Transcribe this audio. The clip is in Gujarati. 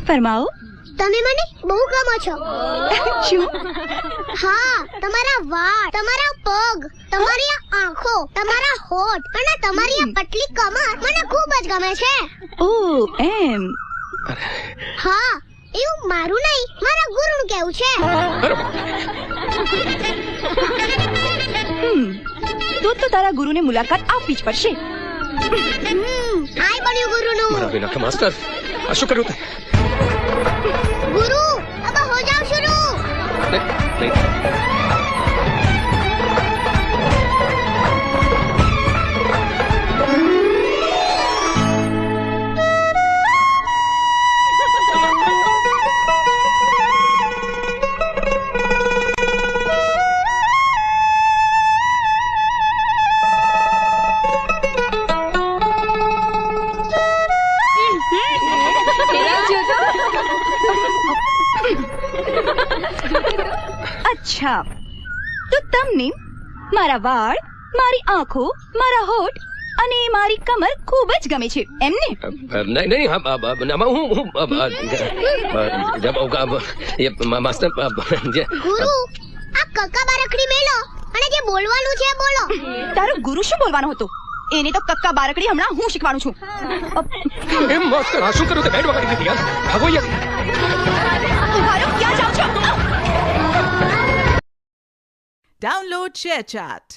ફરમાવો. તમે મને બહુ ગમો છો. શું? હા, તમારા વાળ, તમારા પગ, તમારી આ આંખો, તમારા હોઠ અને તમારી આ પતલી કમર મને ખૂબ જ ગમે છે. ઓહ, એમ. હા, એવું મારું નહીં, મારા ગુરુનું કહેવું છે. તો તારા ગુરુને મુલાકાત આપવી જ પડશે. આય બન્યું ગુરુનું. મારા વિના કે માસ્ટર આ શું કર્યું તે? ગુરુ, अब हो जाओ शुरू. નહીં. અચ્છા, તો તમને મારા વાળ, મારી આંખો, મારા હોઠ અને મારી કમર ખૂબ જ ગમે છે, એમ ને? નહીં માસ્ટર ગુરુ, આ કક્કા બારકડી મેલો અને જે બોલવાનું છે બોલો. તારો ગુરુ શું બોલવાનો હતો? એને તો કક્કા બારકડી હમણાં હું શીખવાનું છું. એમ માસ્ટર આ શું કર્યું તે? બેડ વગાડી દીધી યાર. ભાગો યાર. ઉભા રહો, ક્યાં જાઓ છો? Download ShareChat.